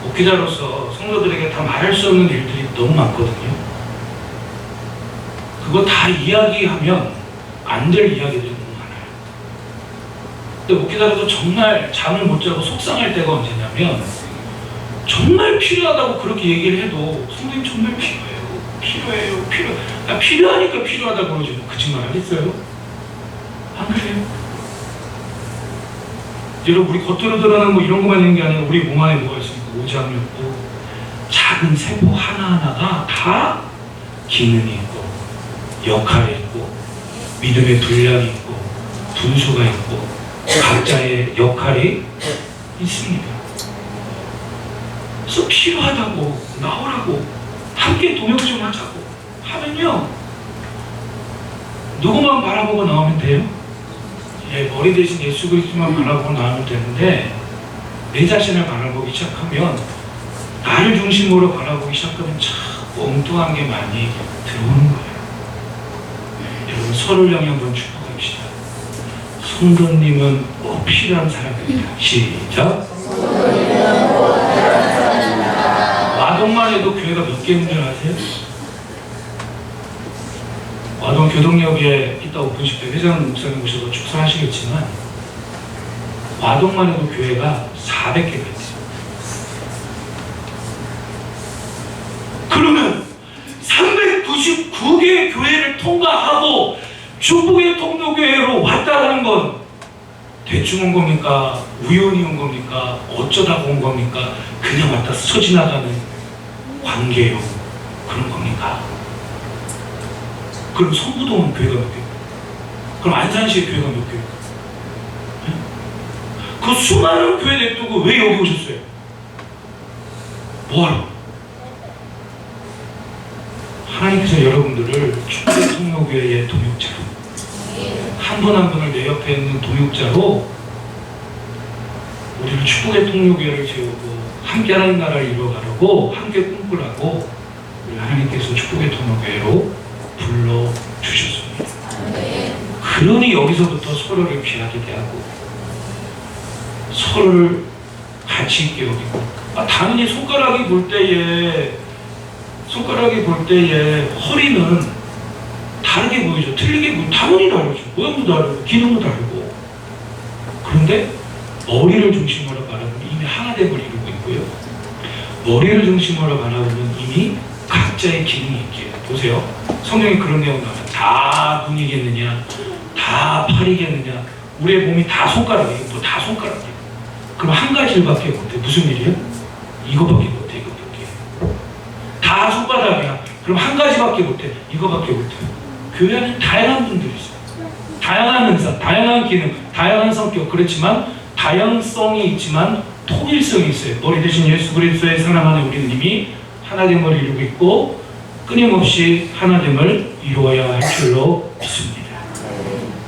목회자로서 성도들에게 다 말할 수 없는 일들이 너무 많거든요. 그거 다 이야기하면 안 될 이야기들이 너무 많아요. 근데 목회자로도 정말 잠을 못 자고 속상할 때가 언제냐면 정말 필요하다고 그렇게 얘기를 해도 성도님 정말 필요해요. 필요하니까 필요하다고 그러지 뭐 거짓말 하겠어요? 안 그래요? 여러분 우리 겉으로 드러나는 뭐 이런 것만 있는 게 아니라 우리 몸 안에 뭐가 있습니까? 오장육부 작은 세포 하나하나가 다 기능이 있고 역할이 있고 믿음의 분량이 있고 분수가 있고 각자의 역할이 있습니다. 그래서 필요하다고 나오라고 함께 동역 좀 하자고 하면요 누구만 바라보고 나오면 돼요? 예, 머리 대신 예수 그리스도만 바라보고 나오면 되는데 내 자신을 바라보기 시작하면 나를 중심으로 바라보기 시작하면 자꾸 엉뚱한 게 많이 들어오는 거예요. 여러분 서로를 향해 한번 축복합시다. 성도님은 꼭 필요한 사람입니다. 시작. 와동만 해도 교회가 몇 개 있는 줄 아세요? 와동 교동역에 이따 오픈식 때 회장 목사님 오셔서 축사하시겠지만 와동만 해도 교회가 400개가 있어요. 그러면 399개의 교회를 통과하고 중국의 통로교회로 왔다라는 건 대충 온 겁니까? 우연히 온 겁니까? 어쩌다가 온 겁니까? 그냥 왔다 스쳐 지나가는 관계요. 그런 겁니까? 그럼 성부동은 교회가 몇 개? 그럼 안산시의 교회가 몇 개? 그 수많은 교회 냅두고 왜 여기 오셨어요? 뭐하러? 하나님께서 여러분들을 축복의 통로교회의 동역자로 한 분 한 분을 내 옆에 있는 동역자로 우리를 축복의 통로교회를 세우고 함께 하나님 나라를 이루어가려고 함께 꿈꾸라고 우리 하나님께서 축복의 통로교회로 불러주셨습니다. 그러니 여기서부터 서로를 귀하게 대하고 서로를 가치 있게 여기고 당연히 손가락이 볼 때에 허리는 다르게 보이죠. 틀리게 보이죠. 당연히 다르죠. 모양도 다르고 기능도 다르고. 그런데 머리를 중심으로 바라보면 이미 하나됨을 이루고 있고요. 머리를 중심으로 바라보면 이미 각자의 기능이 있기에 보세요. 성경에 그런 내용 나와요. 다 눈이겠느냐, 다 팔이겠느냐. 우리의 몸이 다 손가락이에요. 뭐 다 손가락이에요. 그럼 한 가지 일밖에 못해. 무슨 일이에요? 이거밖에 못해. 이거밖에. 다 손바닥이야. 그럼 한 가지밖에 못해. 이거밖에 못해. 교회 안에 다양한 분들이 있어요. 다양한 은사, 다양한 기능, 다양한 성격. 그렇지만 다양성이 있지만 통일성이 있어요. 머리 대신 예수 그리스도의 사랑 안에 우리는 이미 하나됨을 이루고 있고 끊임없이 하나됨을 이루어야 할 줄로 믿습니다.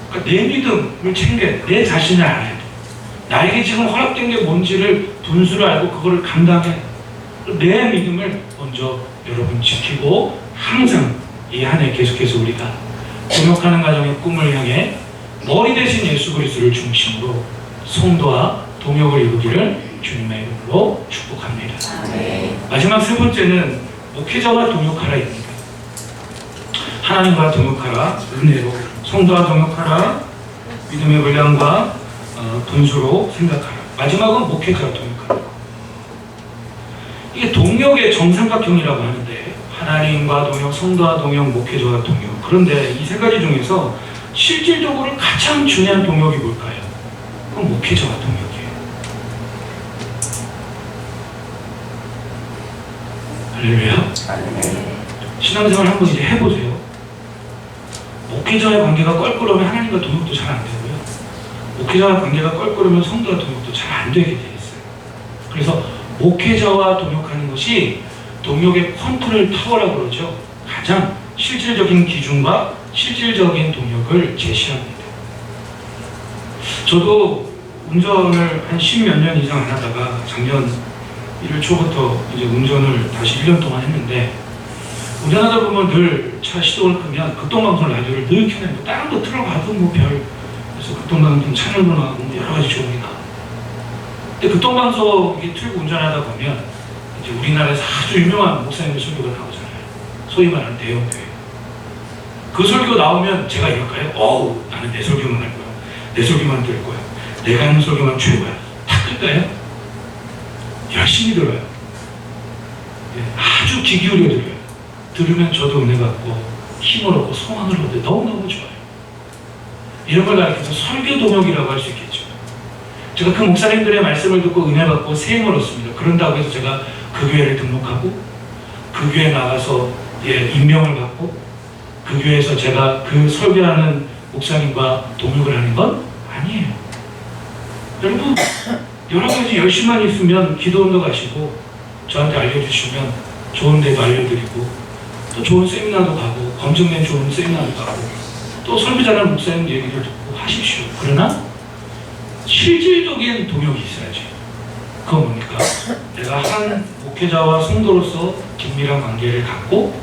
그러니까 내 믿음을 챙겨 내 자신을 알아야 돼. 나에게 지금 허락된 게 뭔지를 분수를 알고 그거를 감당해. 내 믿음을 먼저 여러분 지키고 항상 이 한 해 계속해서 우리가 동역하는 가정의 꿈을 향해 머리 대신 예수 그리스도를 중심으로 성도와 동역을 이루기를 주님의 이름으로 축복합니다. 마지막 세 번째는 목회자와 동역하라입니다. 하나님과 동역하라, 은혜로 성도와 동역하라, 믿음의 분량과 분수로 생각하라. 마지막은 목회자와 동역하라. 이게 동역의 정삼각형이라고 하는데 하나님과 동역, 성도와 동역, 목회자와 동역. 그런데 이 세 가지 중에서 실질적으로 가장 중요한 동역이 뭘까요? 그건 목회자와 동역이에요. 할렐루야. 신앙생활 한번 이제 해보세요. 목회자와의 관계가 껄끄러우면 하나님과 동역도 잘 안 되고요. 목회자와 관계가 껄끄러우면 성도와 동역도 잘 안 되게 돼 있어요. 그래서 목회자와 동역하는 것이 동역의 컨트롤 타워라고 그러죠. 가장 실질적인 기준과 실질적인 동역을 제시합니다. 저도 운전을 한 10몇 년 이상 안 하다가 작년 1월 초부터 이제 운전을 다시 1년 동안 했는데 운전하다 보면 늘 차 시동을 끄면 극동방송 라디오를 늘 켜내고 다른 거 틀어봐도 뭐 별 그래서 극동방송 채널도 나오고 뭐 여러 가지 좋은 게 나와요. 근데 극동방송 이게 틀고 운전하다 보면 이제 우리나라에서 아주 유명한 목사님의 설교가 나오잖아요. 소위 말하는 대형교회. 그 설교 나오면 제가 이럴까요? 어우, 나는 내 설교만 할 거야. 내 설교만 들을 거야. 내가 하는 설교만 최고야. 다 끌까요? 열심히 들어요. 예, 아주 귀 기울여 들어요. 들으면 저도 은혜 받고 힘을 얻고 소망을 얻고 너무너무 좋아요. 이런 걸 가르쳐서 설교 동역이라고 할 수 있겠죠. 제가 그 목사님들의 말씀을 듣고 은혜 받고 세임을 얻습니다. 그런다고 해서 제가 그 교회를 등록하고 그 교회에 나가서 임명을 받고 그 교회에서 제가 그 설교하는 목사님과 동역을 하는 건 아니에요. 여러분, 여러 가지 열심만 있으면 기도원도 가시고 저한테 알려주시면 좋은 데도 알려드리고 또 좋은 세미나도 가고 검증된 좋은 세미나도 가고 또 설교 잘하는 목사님 얘기를 듣고 하십시오. 그러나 실질적인 동역이 있어야지. 그건 뭡니까? 내가 한 목회자와 성도로서 긴밀한 관계를 갖고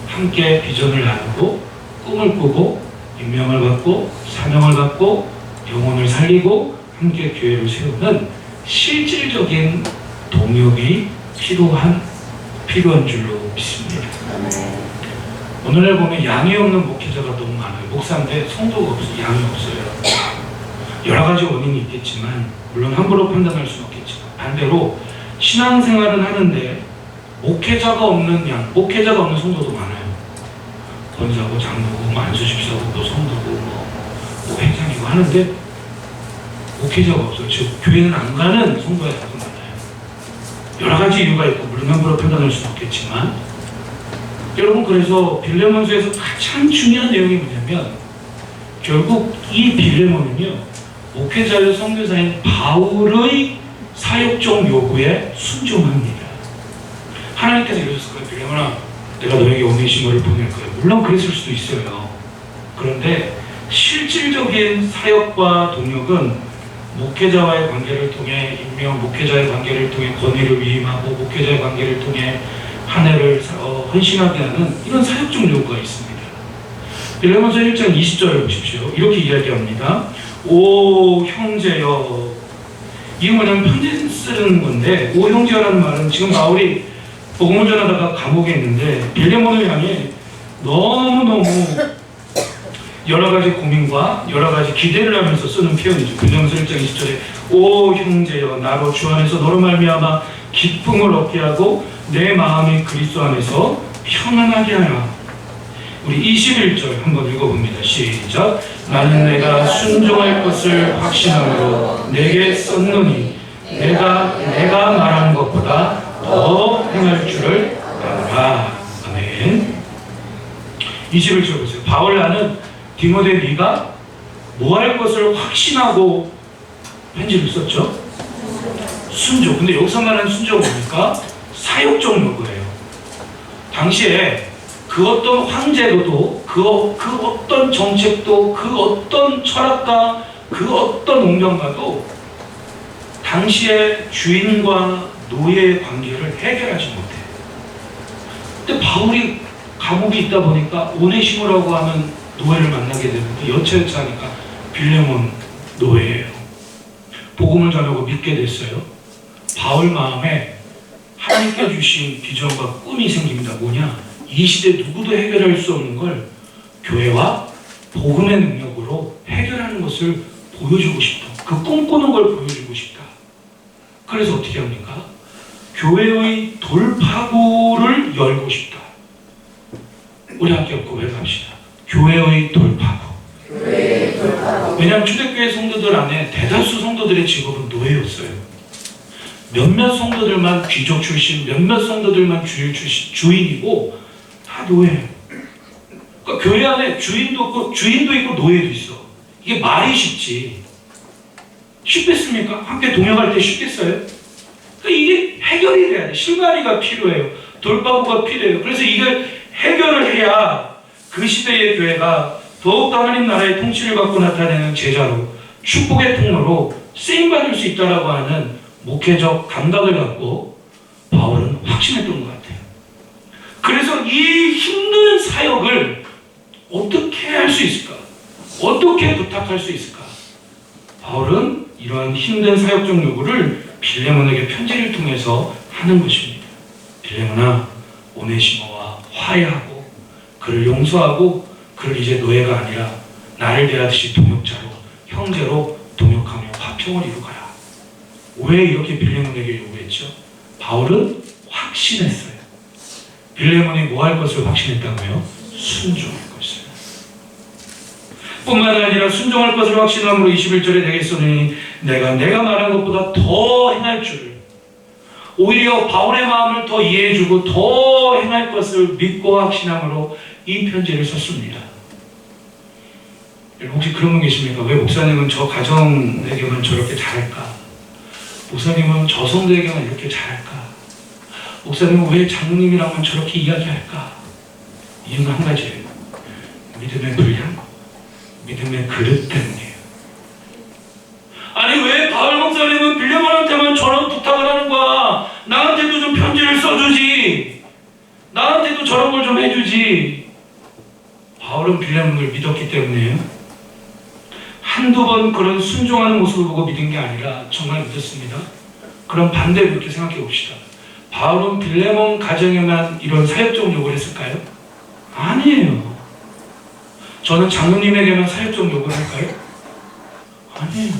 함께 비전을 나누고 꿈을 꾸고 임명을 받고 사명을 받고 영혼을 살리고 함께 교회를 세우는 실질적인 동역이 필요한 줄로 믿습니다. 오늘날 보면 양이 없는 목회자가 너무 많아요. 목사인데 성도가 없어요. 양이 없어요. 여러 가지 원인이 있겠지만 물론 함부로 판단할 수는 없겠지만 반대로 신앙생활은 하는데 목회자가 없는 목회자가 없는 성도도 많아요. 권사고 장로고 안수집사고 또 성도고 뭐 회장이고 하는데 목회자가 없어요. 즉 교회는 안 가는 성도가 자꾸 많아요. 여러 가지 이유가 있고 물론 함부로 판단할 수는 없겠지만 여러분, 그래서 빌레몬서에서 가장 중요한 내용이 뭐냐면 결국 이 빌레몬은요 목회자의 선교사인 바울의 사역적 요구에 순종합니다. 하나님께서 이러셨을 거예요. 빌레몬아, 내가 너에게 오네시모를 보낼 거예요. 물론 그랬을 수도 있어요. 그런데 실질적인 사역과 동역은 목회자와의 관계를 통해 임명, 목회자의 관계를 통해 권위를 위임하고 목회자의 관계를 통해 한 해를 헌신하게 하는 이런 사역적 요구가 있습니다. 빌레몬서 1장 20절을 보십시오. 이렇게 이야기합니다. 오 형제여. 이게 뭐냐면 편지 쓰는 건데 오 형제여라는 말은 지금 바울이 복음을 전하다가 감옥에 있는데 빌레몬을 향해 너무너무 여러 가지 고민과 여러 가지 기대를 하면서 쓰는 표현이죠. 빌레몬서 1장 20절에 오 형제여, 나로 주 안에서 너로 말미암아 기쁨을 얻게 하고 내 마음이 그리스도 안에서 평안하게 하라. 우리 21절 한번 읽어봅니다. 시작. 나는 내가 순종할 것을 확신함으로 내게 썼노니 내가 말하는 것보다 더 행할 줄을 알아. 아멘. 21절 보세요. 바울 나는 디모데 네가 뭐 할 것을 확신하고 편지를 썼죠? 순종. 근데 여기서 말하는 순종은 뭡니까? 사역적 요구예요. 당시에 그 어떤 황제로도 그 어떤 정책도 그 어떤 철학가 그 어떤 운명가도 당시에 주인과 노예의 관계를 해결하지 못해요. 근데 바울이 감옥에 있다 보니까 오네시모라고 하는 노예를 만나게 되는데 여차여차하니까 빌레몬 노예예요. 복음을 전하고 믿게 됐어요. 바울 마음에 하나님께 주신 비전과 꿈이 생깁니다. 뭐냐? 이 시대 누구도 해결할 수 없는 걸 교회와 복음의 능력으로 해결하는 것을 보여주고 싶다. 그 꿈꾸는 걸 보여주고 싶다. 그래서 어떻게 합니까? 교회의 돌파구를 열고 싶다. 우리 함께 고백합시다. 교회의 돌파구. 왜냐하면 초대교회 성도들 안에 대다수 성도들의 직업은 노예였어요. 몇몇 성도들만 귀족 출신, 몇몇 성도들만 주인이고 다 노예예요. 그러니까 교회 안에 주인도 있고 노예도 있어. 이게 말이 쉽지. 쉽겠습니까? 함께 동역할 때 쉽겠어요? 그러니까 이게 해결이 돼야 돼. 실마리가 필요해요. 돌파구가 필요해요. 그래서 이걸 해결을 해야 그 시대의 교회가 더욱더 하나님 나라의 통치를 받고 나타내는 제자로 축복의 통로로 쓰임받을 수 있다라고 하는 목회적 감각을 갖고 바울은 확신했던 것 같아요. 그래서 이 힘든 사역을 어떻게 할 수 있을까? 어떻게 부탁할 수 있을까? 바울은 이러한 힘든 사역적 요구를 빌레몬에게 편지를 통해서 하는 것입니다. 빌레몬아, 오네시모와 화해하고 그를 용서하고 그를 이제 노예가 아니라 나를 대하듯이 동역자로, 형제로 동역하며 화평을 이루가라. 왜 이렇게 빌레몬에게 요구했죠? 바울은 확신했어요. 빌레몬이 뭐 할 것을 확신했다고요? 순종할 것을. 뿐만 아니라 순종할 것을 확신함으로 21절에 되겠으니 내가 말한 것보다 더 행할 줄을, 오히려 바울의 마음을 더 이해해주고 더 행할 것을 믿고 확신함으로 이 편지를 썼습니다. 여러분 혹시 그런 분 계십니까? 왜 목사님은 저 가정에게만 저렇게 잘할까? 목사님은 저 성도에게만 이렇게 잘할까? 목사님은 왜 장로님이랑만 저렇게 이야기할까? 이유는 한 가지예요. 믿음의 분량, 믿음의 그릇 때문이에요. 아니 왜 바울 목사님은 빌레몬한테만 저런 부탁을 하는 거야? 나한테도 좀 편지를 써주지. 나한테도 저런 걸 좀 해주지. 바울은 빌레몬을 믿었기 때문이에요. 한두 번 그런 순종하는 모습을 보고 믿은 게 아니라 정말 믿었습니다. 그럼 반대로 이렇게 생각해 봅시다. 바울은 빌레몬 가정에만 이런 사역적 요구를 했을까요? 아니에요. 저는 장로님에게만 사역적 요구를 할까요? 아니에요.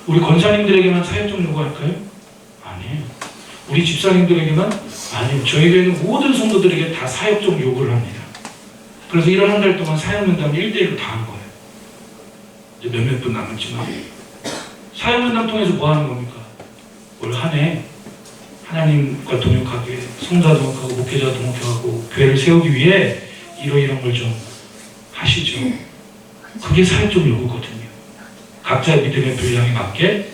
우리 권사님들에게만 사역적 요구할까요? 아니에요. 우리 집사님들에게만? 아니에요. 저희 교회는 모든 성도들에게 다 사역적 요구를 합니다. 그래서 이런 한 달 동안 사역면담 1대1로 다 한 거예요. 이제 몇몇 분 남았지만 사역면담 통해서 뭐 하는 겁니까? 올 한 해 하나님과 동역하게, 성자 동역하고 목회자 동역하고 교회를 세우기 위해 이런 걸 좀 하시죠. 그게 사역적 요구거든요. 각자의 믿음의 분량에 맞게,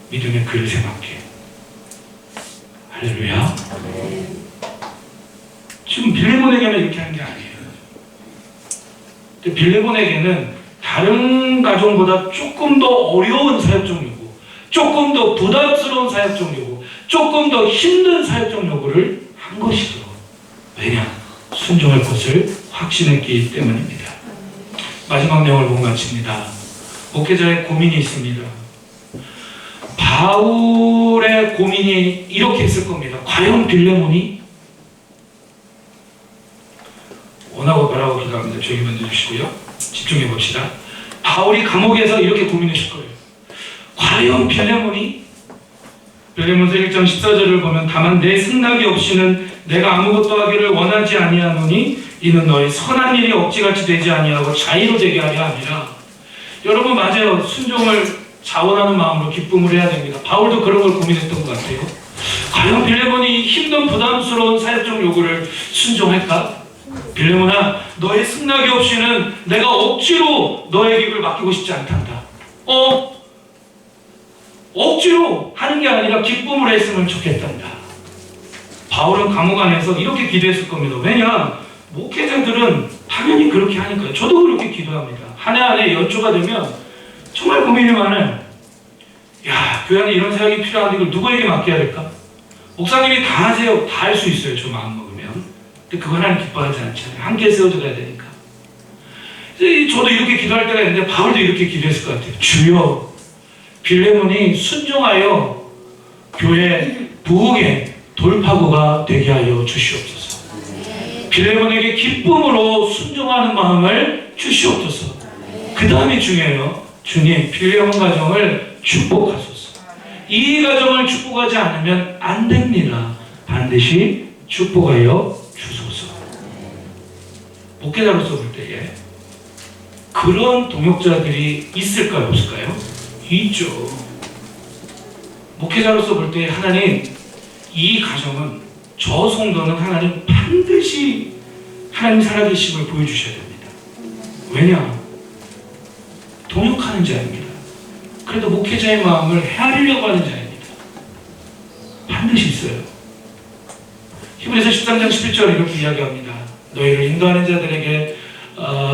믿음의 그릇에 맞게. 할렐루야. 지금 빌레몬에게는 이렇게 하는 게 아니에요. 빌레몬에게는 다른 가정보다 조금 더 어려운 사역적 요구, 조금 더 부담스러운 사역적 요구, 조금 더 힘든 사역적 요구를 한 것이죠. 왜냐? 순종할 것을 확신했기 때문입니다. 마지막 내용을 보고 마칩니다. 목회자의 고민이 있습니다. 바울의 고민이 이렇게 있을 겁니다. 과연 빌레몬이? 원하고 바라고 기도합니다. 조용히 만들어주시고요. 집중해 봅시다. 바울이 감옥에서 이렇게 고민했을 거예요. 과연 빌레몬이? 빌레몬서 1장 14절을 보면 다만 내 승낙이 없이는 내가 아무것도 하기를 원하지 아니하노니 이는 너의 선한 일이 억지같이 되지 아니하고 자의로 되게 하려 함이라. 여러분 맞아요. 순종을 자원하는 마음으로 기쁨을 해야 됩니다. 바울도 그런 걸 고민했던 것 같아요. 과연 빌레몬이 힘든 부담스러운 사역적 요구를 순종할까? 빌레몬아, 너의 승낙이 없이는 내가 억지로 너의 입을 맡기고 싶지 않단다. 억지로 하는 게 아니라 기쁨을 했으면 좋겠단다. 바울은 감옥 안에서 이렇게 기도했을 겁니다. 왜냐? 목회자들은 당연히 그렇게 하니까요. 저도 그렇게 기도합니다. 한 해 안에 연초가 되면 정말 고민이 많아요. 야, 교회 안에 이런 사역이 필요한데 이걸 누구에게 맡겨야 될까? 목사님이 다 하세요. 다 할 수 있어요. 저 마음 먹으면. 근데 그건 하나님 기뻐하지 않잖아요. 함께 세워줘야 되니까. 저도 이렇게 기도할 때가 있는데 바울도 이렇게 기도했을 것 같아요. 주여, 빌레몬이 순종하여 교회 부흥의 돌파구가 되게 하여 주시옵소서. 빌레몬에게 기쁨으로 순종하는 마음을 주시옵소서. 그 다음이 중요해요. 주님, 빌레몬 가정을 축복하소서. 이 가정을 축복하지 않으면 안 됩니다. 반드시 축복하여 주소서. 목회자로서 볼 때에 그런 동역자들이 있을까요? 없을까요? 있죠. 목회자로서 볼 때 하나님, 이 가정은, 저 성도는 하나님 반드시 하나님 살아계심을 보여주셔야 됩니다. 왜냐? 동역하는 자입니다. 그래도 목회자의 마음을 헤아리려고 하는 자입니다. 반드시 있어요. 히브리서 13장 11절 이렇게 이야기합니다. 너희를 인도하는 자들에게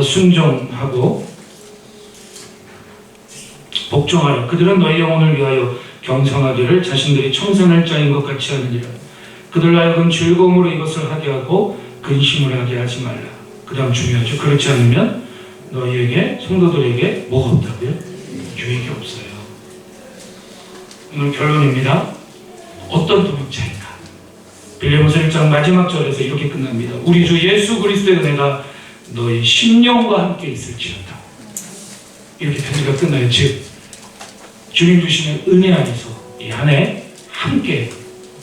순종하고 복종하라. 그들은 너희 영혼을 위하여 경성하기를 자신들이 청산할 자인 것 같이 하느니라. 그들로 하여금 즐거움으로 이것을 하게 하고 근심을 하게 하지 말라. 그 다음 중요하죠. 그렇지 않으면 너희에게, 성도들에게 뭐가 없다고요? 유익이 없어요. 오늘 결론입니다. 어떤 동역자인가? 빌레몬서 1장 마지막 절에서 이렇게 끝납니다. 우리 주 예수 그리스도의 은혜가 너희 심령과 함께 있을지어다. 이렇게 편지가 끝나요. 즉 주님 주시는 은혜 안에서 이 한 해 함께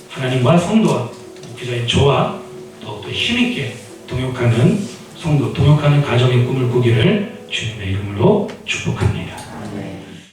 하나님과 성도와 목회자인 저와 더욱더 힘있게 동역하는 성도, 동역하는 가정의 꿈을 꾸기를 주님의 이름으로 축복합니다.